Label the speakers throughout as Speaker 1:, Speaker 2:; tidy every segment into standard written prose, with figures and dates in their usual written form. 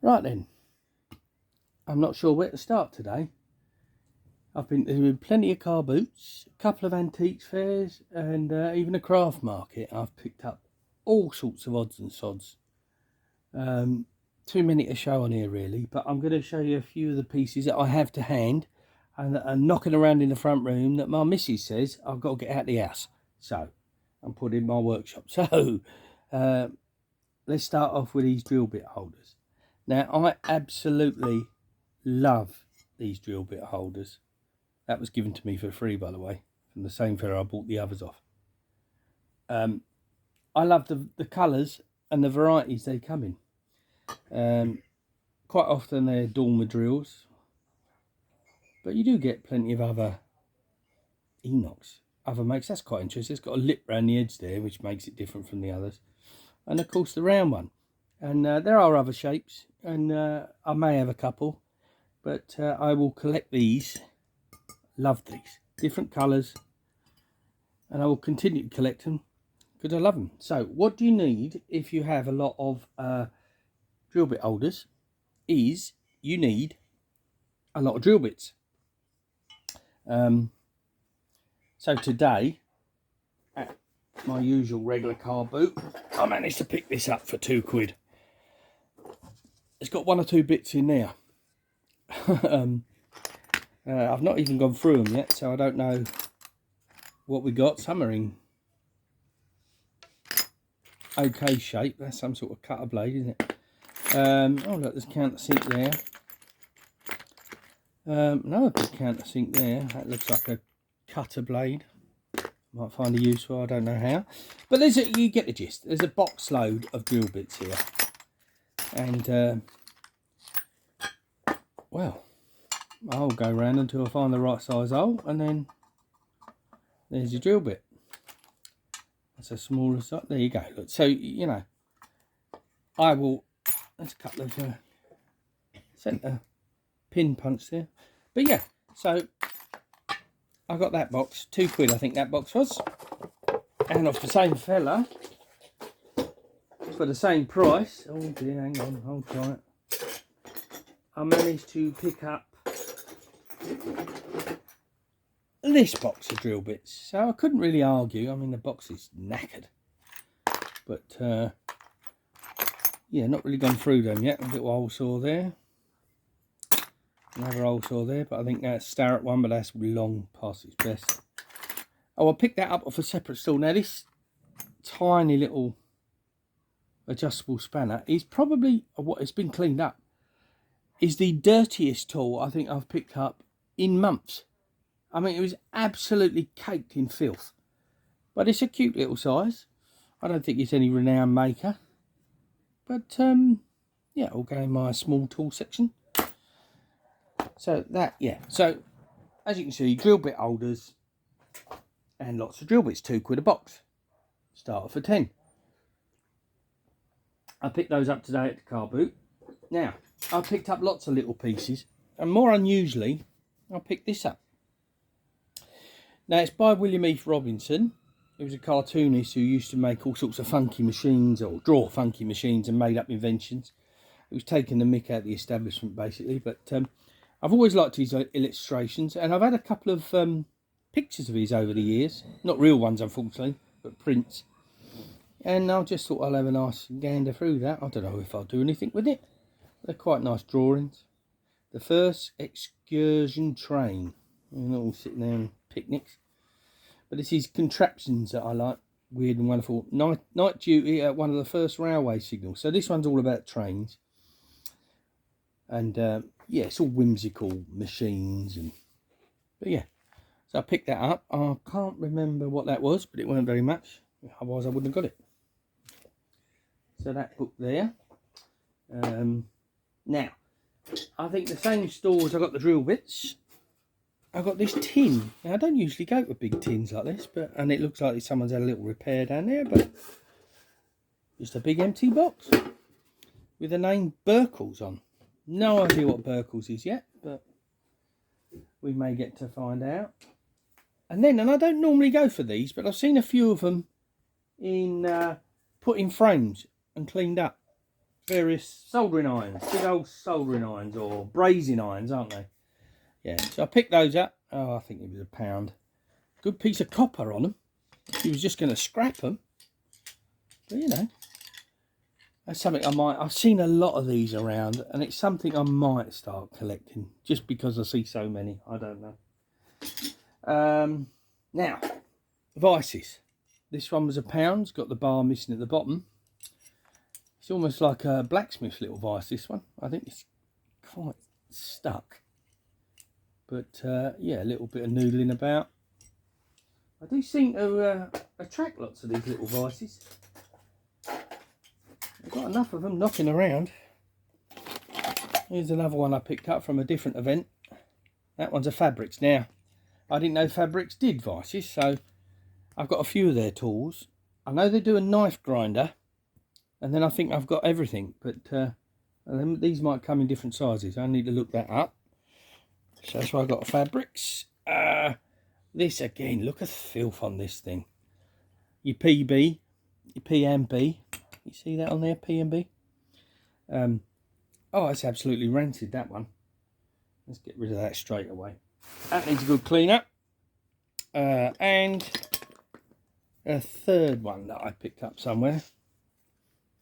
Speaker 1: Right then, I'm not sure where to start today. I've been to plenty of car boots, a couple of antiques fairs, and even a craft market. I've picked up all sorts of odds and sods. Too many to show on here really, but I'm going to show you a few of the pieces that I have to hand and that are knocking around in the front room that my missus says I've got to get out of the house. So I'm put in my workshop. So let's start off with these drill bit holders. Now I absolutely love these drill bit holders. That was given to me for free, by the way, from the same fair I bought the others off. I love the colours and the varieties they come in. Quite often they're Dormer drills, but you do get plenty of other Enox, other makes. That's quite interesting. It's got a lip around the edge there, which makes it different from the others. And of course the round one. And there are other shapes, and I may have a couple, but I will collect these. Love these different colours, and I will continue to collect them because I love them. So what do you need if you have a lot of drill bit holders? Is you need a lot of drill bits. So today at my usual regular car boot, I managed to pick this up for £2. It's got one or two bits in there. I've not even gone through them yet, so I don't know what we got. Some are in okay shape. That's some sort of cutter blade, isn't it? Oh look, there's countersink there. Another big countersink there. That looks like a cutter blade. Might find a use for, I don't know how. But there's you get the gist. There's a box load of drill bits here. And well, I'll go around until I find the right size hole, and then there's your drill bit. That's a smaller size. There you go. Look, so you know, I will. There's a couple of centre pin punch there, but yeah. So I got that box, £2 I think that box was, and off the same fella for the same price. Oh dear, hang on, hold tight. I managed to pick up this box of drill bits, so I couldn't really argue. I mean, the box is knackered, but yeah, not really gone through them yet. A little hole saw there, another hole saw there, but I think that's Starrett one, but that's long past its best. Oh, I picked that up off a separate stall. Now this tiny little adjustable spanner is probably what it's been cleaned up. Is the dirtiest tool I think I've picked up in months. I mean, it was absolutely caked in filth. But it's a cute little size. I don't think it's any renowned maker. But, yeah, it'll go in my small tool section. So that, yeah. So, as you can see, drill bit holders and lots of drill bits. £2 a box. Start for 10. I picked those up today at the car boot. Now, I picked up lots of little pieces, and more unusually, I picked this up. Now, it's by William Heath Robinson. He was a cartoonist who used to make all sorts of funky machines, or draw funky machines and made up inventions. He was taking the mick out of the establishment, basically. But I've always liked his illustrations, and I've had a couple of pictures of his over the years. Not real ones, unfortunately, but prints. And I just thought I'll have a nice gander through that. I don't know if I'll do anything with it. They're quite nice drawings. The first excursion train. We're not all sitting there on picnics. But it's his contraptions that I like. Weird and wonderful. Night duty at one of the first railway signals. So this one's all about trains. And yeah, it's all whimsical machines. But yeah, so I picked that up. I can't remember what that was, but it weren't very much. Otherwise I wouldn't have got it. So that book there. Now, I think the same stores I got the drill bits. I got this tin. Now I don't usually go for big tins like this, and it looks like someone's had a little repair down there, but just a big empty box with the name Burkles on. No idea what Burkles is yet, but we may get to find out. And I don't normally go for these, but I've seen a few of them in put in frames and cleaned up. various soldering irons, big old soldering irons or brazing irons, aren't they? Yeah, so I picked those up. Oh, I think it was £1. Good piece of copper on them. She was just going to scrap them, but you know, that's something I've seen a lot of these around, and it's something I might start collecting just because I see so many. I don't know. Now, vices. This one was £1. It's got the bar missing at the bottom. It's almost like a blacksmith's little vice, this one. I think it's quite stuck. But yeah, a little bit of noodling about. I do seem to attract lots of these little vices. I've got enough of them knocking around. Here's another one I picked up from a different event. That one's a Fabrics. Now, I didn't know Fabrics did vices, so I've got a few of their tools. I know they do a knife grinder, and then I think I've got everything, but these might come in different sizes. I need to look that up. So that's why I got Fabrics. This again, look at the filth on this thing. Your PB, your P and B. You see that on there, P and B? Oh, it's absolutely rancid, that one. Let's get rid of that straight away. That needs a good clean up. And a third one that I picked up somewhere.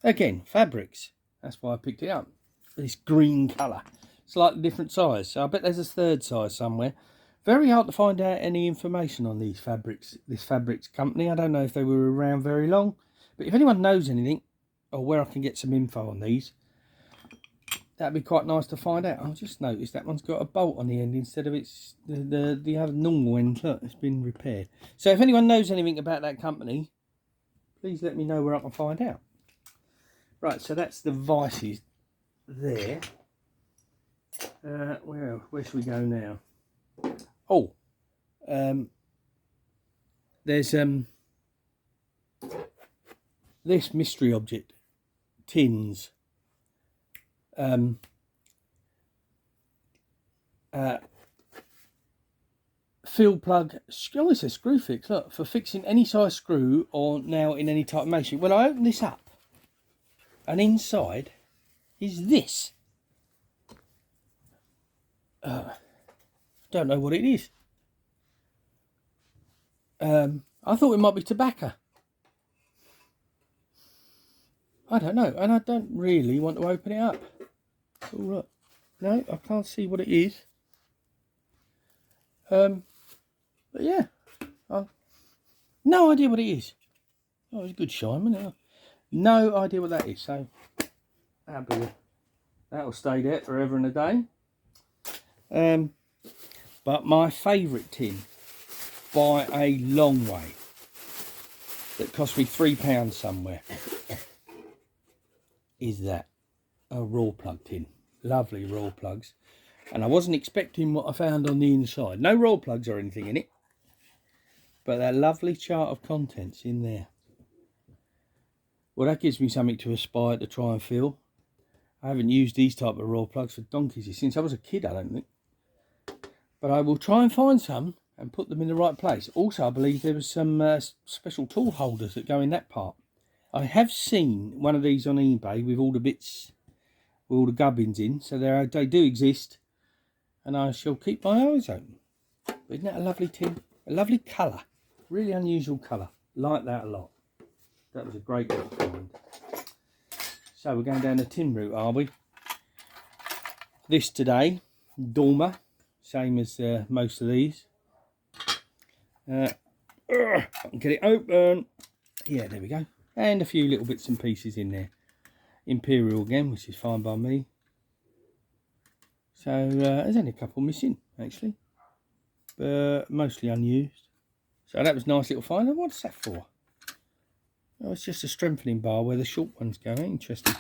Speaker 1: Again, Fabrics. That's why I picked it up. This green colour. Slightly different size. So I bet there's a third size somewhere. Very hard to find out any information on these Fabrics. This Fabrics company. I don't know if they were around very long. But if anyone knows anything, or where I can get some info on these, that'd be quite nice to find out. I've just noticed that one's got a bolt on the end instead of it's the other normal end. Look, it's been repaired. So if anyone knows anything about that company, please let me know where I can find out. Right, so that's the vices there. Where should we go now? Oh, there's this mystery object, tins. Field plug, oh, it's a screw fix, look, for fixing any size screw or nail in any type of masonry. Well, I open this up, and inside is this. Don't know what it is. I thought it might be tobacco. I don't know, and I don't really want to open it up. Oh, look. No, I can't see what it is. But yeah, I've no idea what it is. Oh, it's a good shine, wasn't it? No idea what that is, so that'll stay there forever and a day. But my favourite tin, by a long way, that cost me £3 somewhere, is that a raw plug tin. Lovely raw plugs, and I wasn't expecting what I found on the inside. No raw plugs or anything in it, but that lovely chart of contents in there. Well, that gives me something to aspire to try and fill. I haven't used these type of raw plugs for donkeys since I was a kid, I don't think, but I will try and find some and put them in the right place. Also, I believe there was some special tool holders that go in that part. I have seen one of these on eBay with all the bits, with all the gubbins in, so they do exist, and I shall keep my eyes open. But isn't that a lovely tin? A lovely colour, really unusual colour. Like that a lot. That was a great little find. So we're going down the tin route, are we? This today, dormer, same as most of these. I can get it open. Yeah, there we go. And a few little bits and pieces in there. Imperial again, which is fine by me. So there's only a couple missing, actually, but mostly unused. So that was a nice little find. What's that for? Oh, it's just a strengthening bar where the short ones go. Interesting.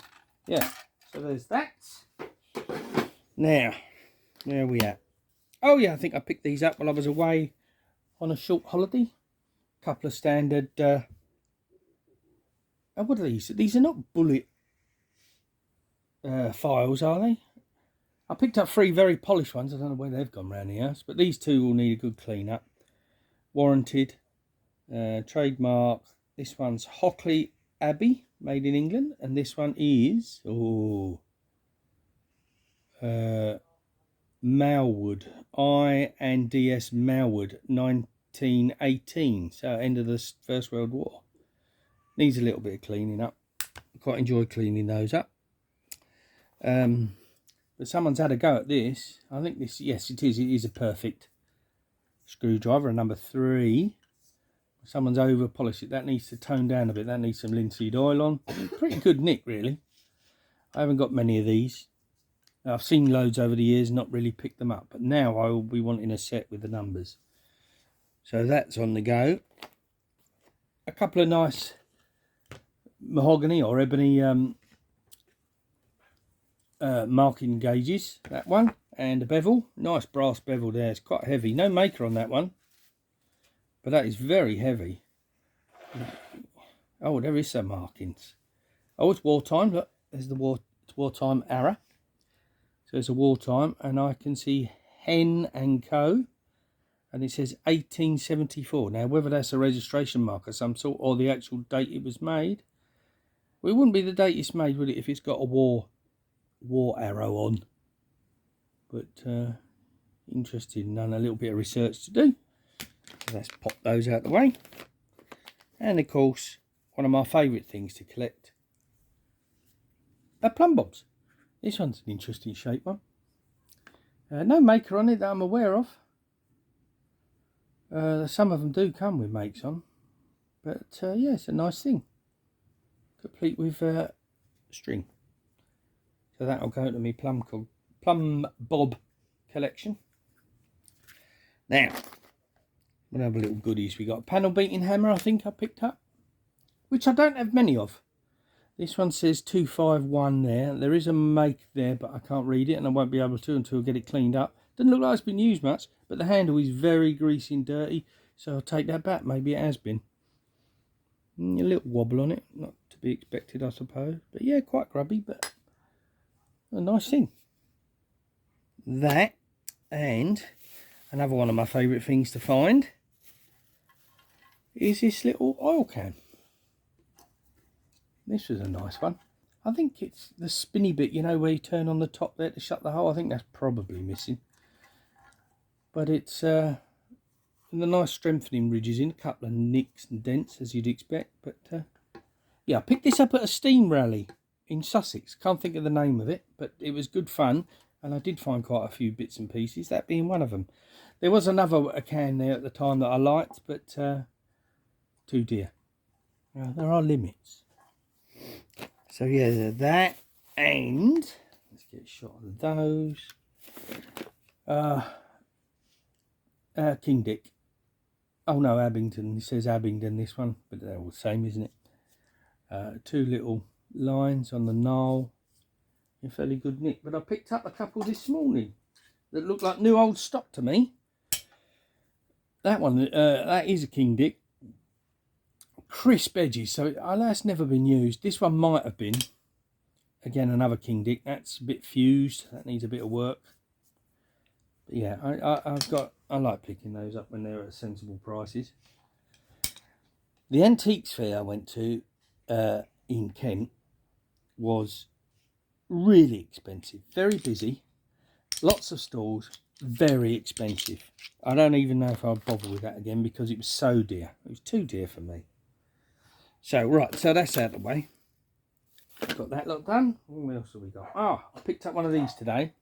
Speaker 1: Yeah, so there's that. Now, where are we at? Oh yeah, I think I picked these up while I was away on a short holiday. A couple of standard oh, what are these? These are not bullet files, are they? I picked up 3 very polished ones. I don't know where they've gone round the house, but these 2 will need a good clean up. Warranted, trademark. This one's Hockley Abbey. made in England, and this one is Malwood, I and DS Malwood, 1918, so end of the First World War. Needs a little bit of cleaning up. I quite enjoy cleaning those up. But someone's had a go at this. I think this, yes, it is a perfect screwdriver, a number 3. Someone's over polished it. That needs to tone down a bit. That needs some linseed oil on. Pretty good nick, really. I haven't got many of these. I've seen loads over the years, not really picked them up, but now I will be wanting a set with the numbers. So that's on the go. A couple of nice mahogany or ebony marking gauges, that one, and a bevel. Nice brass bevel there. It's quite heavy. No maker on that one, but that is very heavy. Oh, there is some markings. Oh, it's wartime. Look, there's the wartime arrow. So it's a wartime, and I can see Hen and Co. And it says 1874. Now, whether that's a registration mark of some sort or the actual date it was made, well, it wouldn't be the date it's made, would it, if it's got a war arrow on? But interesting, and a little bit of research to do. So let's pop those out the way. And of course, one of my favourite things to collect are plumb bobs. This one's an interesting shape one. No maker on it that I'm aware of. Some of them do come with makes on. But yeah, it's a nice thing. Complete with string. So that'll go to me plumb bob collection. Now, we'll have a little goodies. We got a panel beating hammer, I think I picked up, which I don't have many of. This one says 251 there. There is a make there, but I can't read it, and I won't be able to until I get it cleaned up. Doesn't look like it's been used much, but the handle is very greasy and dirty, so I'll take that back. Maybe it has been. A little wobble on it, not to be expected, I suppose. But yeah, quite grubby, but a nice thing. That, and another one of my favourite things to find is this little oil can. This was a nice one. I think it's the spinny bit, you know, where you turn on the top there to shut the hole. I think that's probably missing. But it's the nice strengthening ridges in, a couple of nicks and dents as you'd expect. But yeah, I picked this up at a steam rally in Sussex. Can't think of the name of it, but it was good fun. And I did find quite a few bits and pieces, that being one of them. There was another can there at the time that I liked, but too dear. There are limits. So yeah, that, and let's get a shot of those. King Dick. Oh no, Abingdon. It says Abingdon, this one, but they're all the same, isn't it? 2 little lines on the knoll. In fairly good nick. But I picked up a couple this morning that look like new old stock to me. That one, that is a King Dick. Crisp edges, so that's never been used. This one might have been. Again, another King Dick. That's a bit fused. That needs a bit of work. But yeah, I like picking those up when they're at sensible prices. The antiques fair I went to in Kent was really expensive. Very busy. Lots of stalls. Very expensive. I don't even know if I'll bother with that again because it was so dear. It was too dear for me. So, right, so that's out of the way. Got that lot done. What else have we got? I picked up one of these today.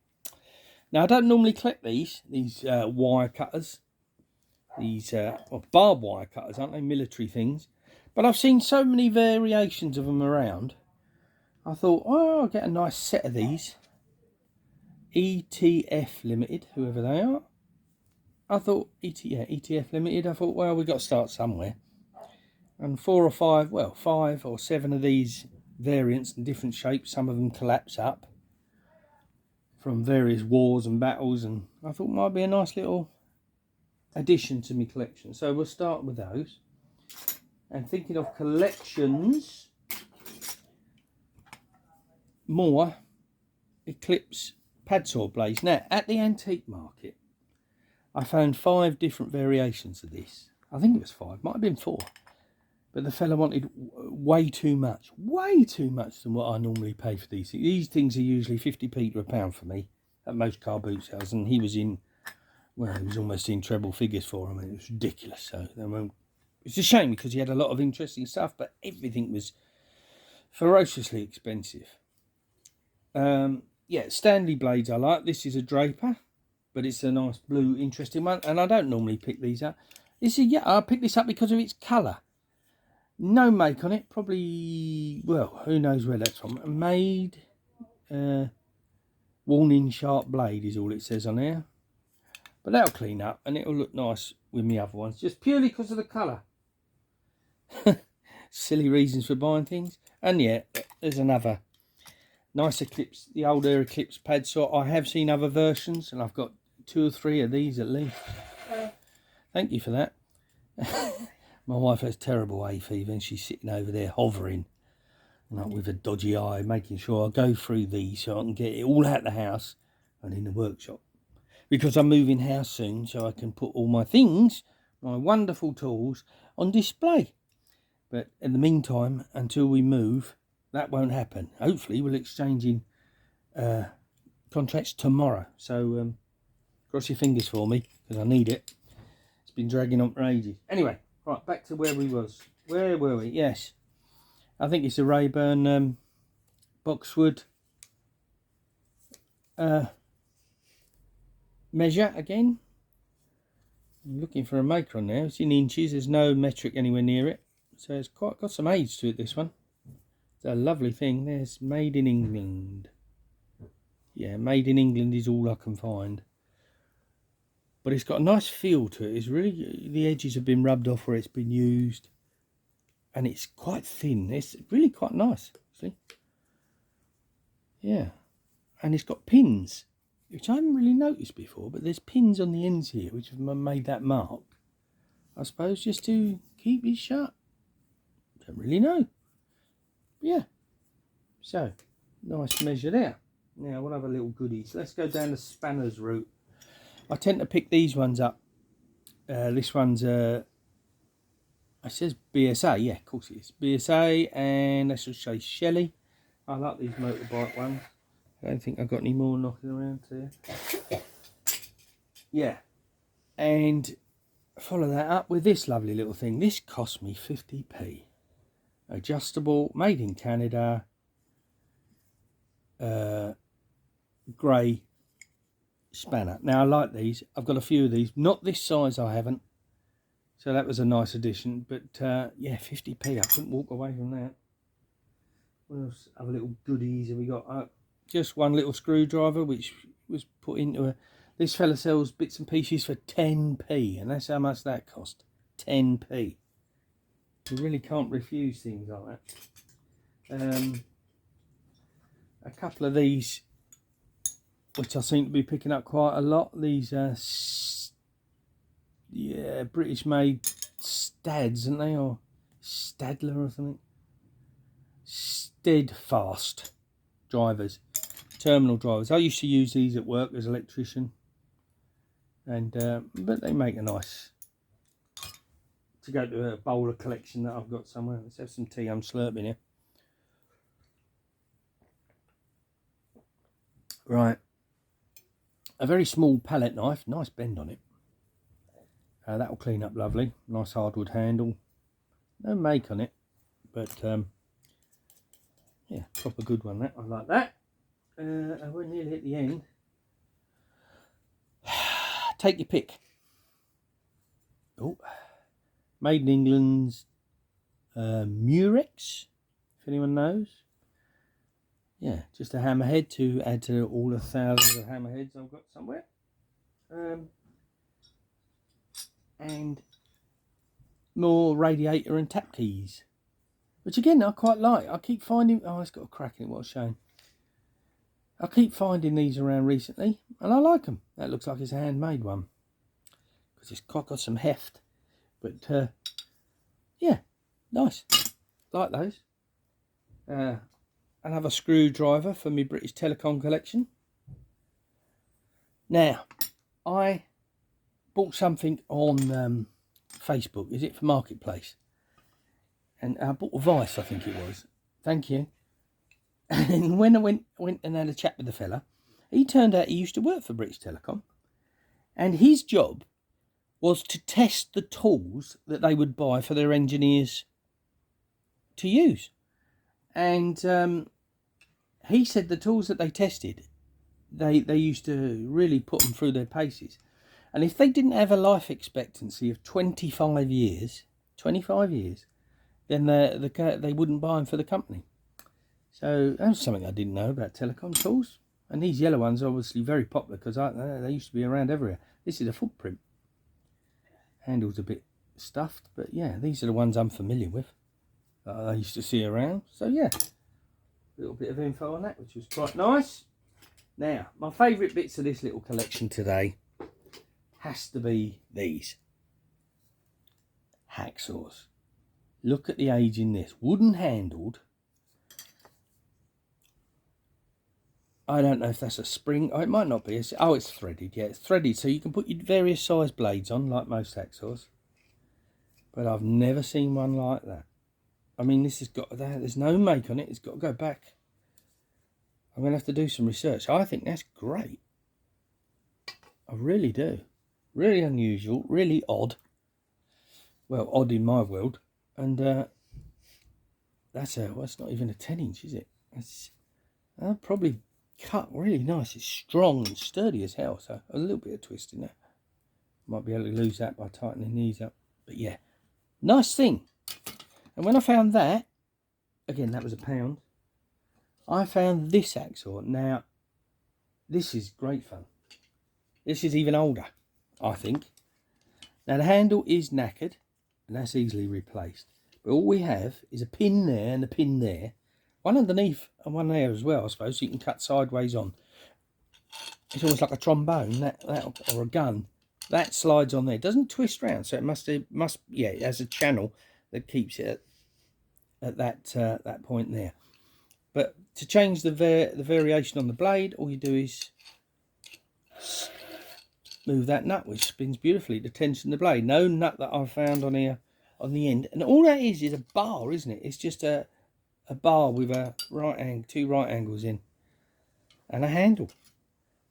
Speaker 1: Now, I don't normally collect these wire cutters. These barbed wire cutters, aren't they? Military things. But I've seen so many variations of them around. I thought, I'll get a nice set of these. ETF Limited, whoever they are. I thought, ETF Limited. I thought, well, we've got to start somewhere. And 4 or 5, well, 5 or 7 of these variants in different shapes. Some of them collapse up from various wars and battles, and I thought might be a nice little addition to my collection. So we'll start with those. And thinking of collections, more Eclipse pad saw blades. Now, at the antique market, I found 5 different variations of this. I think it was 5, might have been 4. But the fella wanted way too much than what I normally pay for these things. These things are usually 50p to £1 for me at most car boot sales, and he was in, well, he was almost in treble figures for them, and it was ridiculous. So it's a shame because he had a lot of interesting stuff, but everything was ferociously expensive. Yeah, Stanley blades I like. This is a Draper, but it's a nice blue, interesting one, and I don't normally pick these up. I picked this up because of its colour. No make on it, probably, well, who knows where that's from. Made, warning sharp blade is all it says on there. But that'll clean up and it'll look nice with my other ones, just purely because of the colour. Silly reasons for buying things. And yeah, there's another nice Eclipse, the old Air Eclipse pad saw. I have seen other versions and I've got 2 or 3 of these at least. Thank you for that. My wife has terrible hay fever and she's sitting over there hovering, like, with a dodgy eye, making sure I go through these so I can get it all out of the house and in the workshop. Because I'm moving house soon, so I can put all my things, my wonderful tools, on display. But in the meantime, until we move, that won't happen. Hopefully we'll exchange in contracts tomorrow. So cross your fingers for me, because I need it. It's been dragging on for ages. Anyway, right, back to where we was. Where were we? Yes. I think it's a Rayburn boxwood measure again. I'm looking for a maker on there. It's in inches. There's no metric anywhere near it. So it's quite got some age to it, this one. It's a lovely thing. There's made in England. Yeah, made in England is all I can find. But it's got a nice feel to it. It's really, the edges have been rubbed off where it's been used. And it's quite thin. It's really quite nice, see? Yeah. And it's got pins, which I haven't really noticed before, but there's pins on the ends here which have made that mark, I suppose, just to keep it shut. Don't really know. But yeah, so nice measure there. Now we'll have a little goodies. Let's go down the spanners route. I tend to pick these ones up. This one's it says BSA, yeah, of course it is BSA, and let's just say Shelley. I like these motorbike ones. I don't think I've got any more knocking around here. Yeah, and follow that up with this lovely little thing. This cost me 50p. Adjustable, made in Canada, grey spanner. Now I like these. I've got a few of these. Not this size, I haven't. So that was a nice addition. But yeah, 50p. I couldn't walk away from that. What else? Other little goodies have we got? Just one little screwdriver which was put into a... This fella sells bits and pieces for 10p, and that's how much that cost. 10p. You really can't refuse things like that. A couple of these, which I seem to be picking up quite a lot. These yeah, British made Stads, aren't they? Or Stadler or something. Steadfast drivers. Terminal drivers. I used to use these at work as an electrician, and but they make a nice to go to a bowler collection that I've got somewhere. Let's have some tea. I'm slurping here. Right, a very small palette knife, nice bend on it. That will clean up lovely. Nice hardwood handle. No make on it, but yeah, proper good one. That I like that. We're nearly at the end. Take your pick. Oh, made in England's Murex, if anyone knows. Yeah, just a hammerhead to add to all the thousands of hammerheads I've got somewhere. And more radiator and tap keys, which again I quite like. I keep finding, oh, it's got a crack in it, what a shame. I keep finding these around recently, and I like them. That looks like it's a handmade one, because it's quite got some heft. But yeah, nice. Like those. Another screwdriver for my British Telecom collection. Now, I bought something on Facebook. Is it for Marketplace? And I bought a Vise, I think it was. Thank you. And when I went and had a chat with the fella, he turned out he used to work for British Telecom. And his job was to test the tools that they would buy for their engineers to use. And he said the tools that they tested, they used to really put them through their paces. And if they didn't have a life expectancy of 25 years, then they wouldn't buy them for the company. So that was something I didn't know about telecom tools. And these yellow ones are obviously very popular because they used to be around everywhere. This is a footprint. Handle's a bit stuffed, but yeah, these are the ones I'm familiar with. I used to see around. So yeah, a little bit of info on that, which was quite nice. Now, my favourite bits of this little collection today has to be these hacksaws. Look at the age in this. Wooden handled. I don't know if that's a spring. Oh, it might not be. Oh, it's threaded. Yeah, it's threaded. So you can put your various size blades on, like most hacksaws. But I've never seen one like that. I mean, this has got that. There's no make on it. It's got to go back. I'm going to have to do some research. I think that's great. I really do. Really unusual. Really odd. Well, odd in my world. And that's not even a 10-inch, is it? That's probably cut really nice. It's strong and sturdy as hell. So a little bit of twist in there. Might be able to lose that by tightening these up. But yeah, nice thing. And when I found that, again, that was £1. I found this hacksaw. Now, this is great fun. This is even older, I think. Now, the handle is knackered, and that's easily replaced. But all we have is a pin there and a pin there. One underneath and one there as well, I suppose, so you can cut sideways on. It's almost like a trombone, that or a gun. That slides on there. It doesn't twist round, so it must yeah, it has a channel that keeps it at that point there. But to change the variation on the blade, all you do is move that nut, which spins beautifully to tension the blade. No nut that I've found on here on the end, and all that is a bar, isn't it? It's just a bar with a two right angles in, and a handle.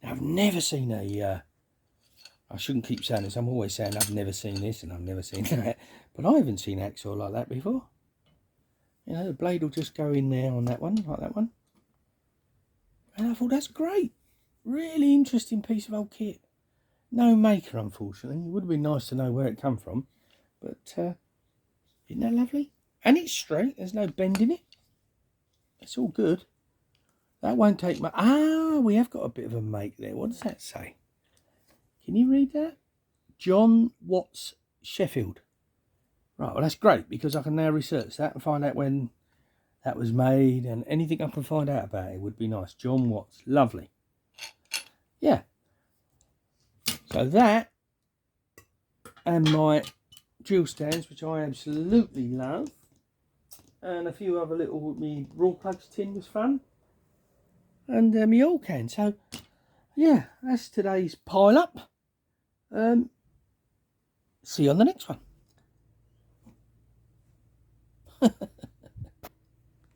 Speaker 1: Now, I've never seen I shouldn't keep saying this. I'm always saying I've never seen this and I've never seen that, but I haven't seen hacksaw like that before. You know, the blade will just go in there on that one, like that one. And I thought, that's great. Really interesting piece of old kit. No maker, unfortunately. It would have been nice to know where it come from. But, isn't that lovely? And it's straight. There's no bend in it. It's all good. That won't take much. Ah, we have got a bit of a make there. What does that say? Can you read that? John Watts, Sheffield. Right, well, that's great, because I can now research that and find out when that was made, and anything I can find out about it would be nice. John Watts, lovely. Yeah. So that, and my drill stands, which I absolutely love, and a few other little, me raw plugs tin was fun, and me oil can. So, yeah, that's today's pile up. See you on the next one.